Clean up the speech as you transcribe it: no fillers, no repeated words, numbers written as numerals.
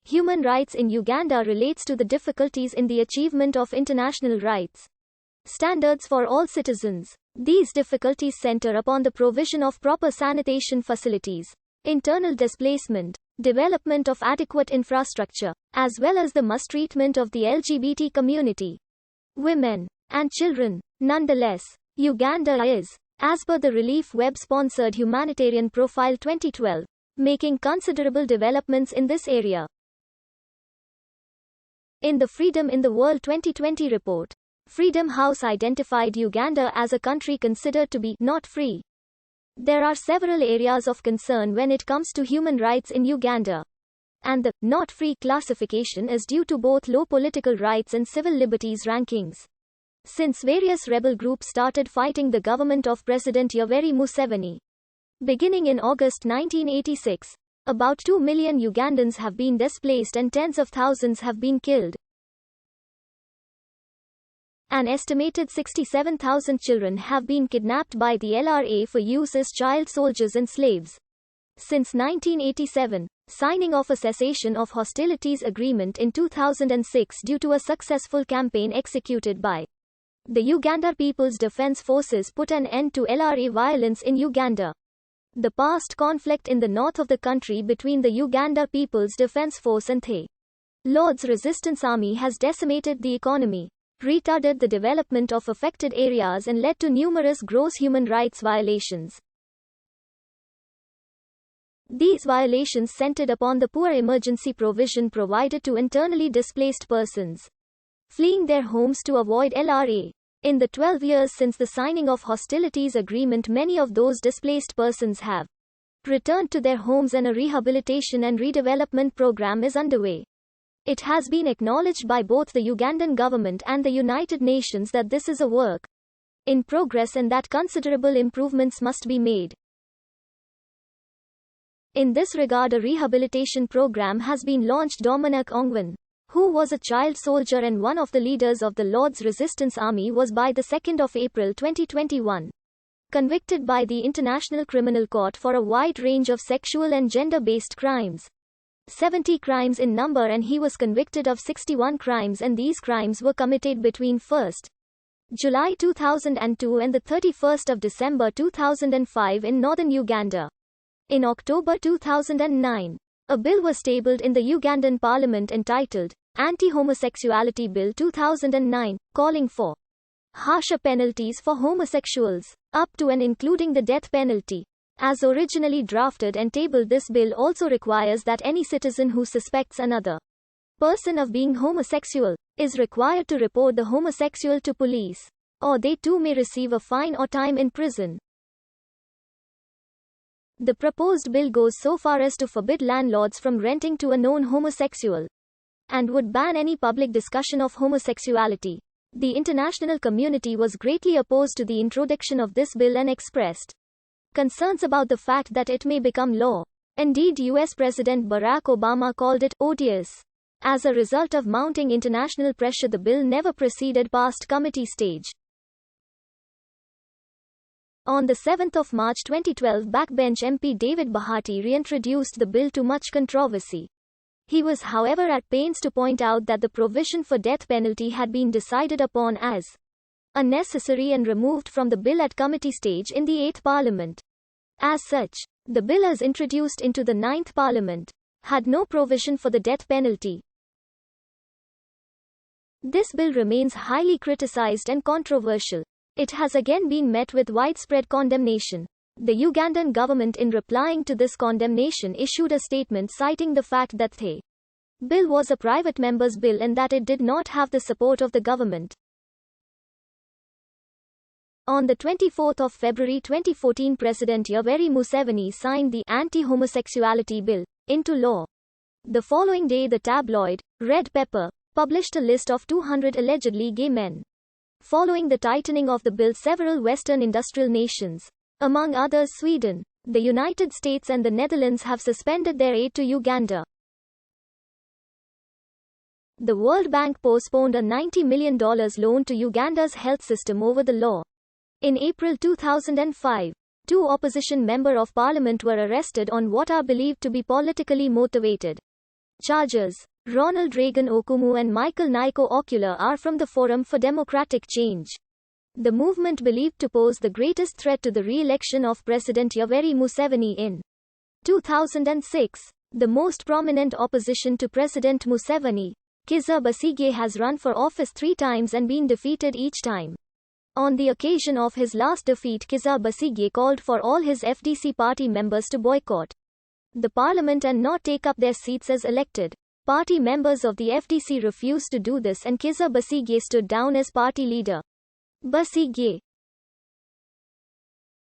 Human rights in Uganda relates to the difficulties in the achievement of international rights standards for all citizens. These difficulties center upon the provision of proper sanitation facilities, internal displacement, development of adequate infrastructure, as well as the mistreatment of the LGBT community, women, and children. Nonetheless, Uganda is, as per the Relief Web-sponsored Humanitarian Profile 2012, making considerable developments in this area. In the Freedom in the World 2020 report, Freedom House identified Uganda as a country considered to be not free. There are several areas of concern when it comes to human rights in Uganda. And the not free classification is due to both low political rights and civil liberties rankings. Since various rebel groups started fighting the government of President Yoweri Museveni. Beginning in August 1986, about 2 million Ugandans have been displaced and tens of thousands have been killed. An estimated 67,000 children have been kidnapped by the LRA for use as child soldiers and slaves. Since 1987, signing of a cessation of hostilities agreement in 2006 due to a successful campaign executed by the Uganda People's Defense Forces put an end to LRA violence in Uganda. The past conflict in the north of the country between the Uganda People's Defense Force and the Lord's Resistance Army has decimated the economy, retarded the development of affected areas and led to numerous gross human rights violations. These violations centered upon the poor emergency provision provided to internally displaced persons fleeing their homes to avoid LRA. In the 12 years since the signing of hostilities agreement, many of those displaced persons have returned to their homes and a rehabilitation and redevelopment program is underway. It has been acknowledged by both the Ugandan government and the United Nations that this is a work in progress and that considerable improvements must be made. In this regard, a rehabilitation program has been launched. Dominic Ongwen, who was a child soldier and one of the leaders of the Lord's Resistance Army, was by the 2nd of April 2021 convicted by the International Criminal Court for a wide range of sexual and gender-based crimes. 70 crimes in number, and he was convicted of 61 crimes, and these crimes were committed between 1st July 2002 and the 31st of December 2005 in northern Uganda. In October 2009, a bill was tabled in the Ugandan parliament entitled Anti-Homosexuality Bill 2009, calling for harsher penalties for homosexuals, up to and including the death penalty. As originally drafted and tabled, this bill also requires that any citizen who suspects another person of being homosexual is required to report the homosexual to police, or they too may receive a fine or time in prison. The proposed bill goes so far as to forbid landlords from renting to a known homosexual and would ban any public discussion of homosexuality. The international community was greatly opposed to the introduction of this bill and expressed concerns about the fact that it may become law. Indeed, US President Barack Obama called it odious. As a result of mounting international pressure, the bill never proceeded past committee stage. On the 7th of March 2012, backbench MP David Bahati reintroduced the bill to much controversy. He was, however, at pains to point out that the provision for death penalty had been decided upon as unnecessary and removed from the bill at committee stage in the 8th Parliament. As such, the bill as introduced into the 9th Parliament had no provision for the death penalty. This bill remains highly criticized and controversial. It has again been met with widespread condemnation. The Ugandan government, in replying to this condemnation, issued a statement citing the fact that the bill was a private member's bill and that it did not have the support of the government. On the 24th of February 2014, President Yoweri Museveni signed the Anti-Homosexuality Bill into law. The following day, the tabloid Red Pepper published a list of 200 allegedly gay men. Following the tightening of the bill, several Western industrial nations, among others Sweden, the United States and the Netherlands, have suspended their aid to Uganda. The World Bank postponed a $90 million loan to Uganda's health system over the law. In April 2005, two opposition members of parliament were arrested on what are believed to be politically motivated charges. Ronald Reagan Okumu and Michael Naiko Ocular are from the Forum for Democratic Change, the movement believed to pose the greatest threat to the re-election of President Yoweri Museveni in 2006. The most prominent opposition to President Museveni, Kizza Besigye, has run for office 3 times and been defeated each time. On the occasion of his last defeat, Kizza Besigye called for all his FDC party members to boycott the parliament and not take up their seats as elected party members of the FDC refused to do this, and Kizza Besigye stood down as party leader. Besigye,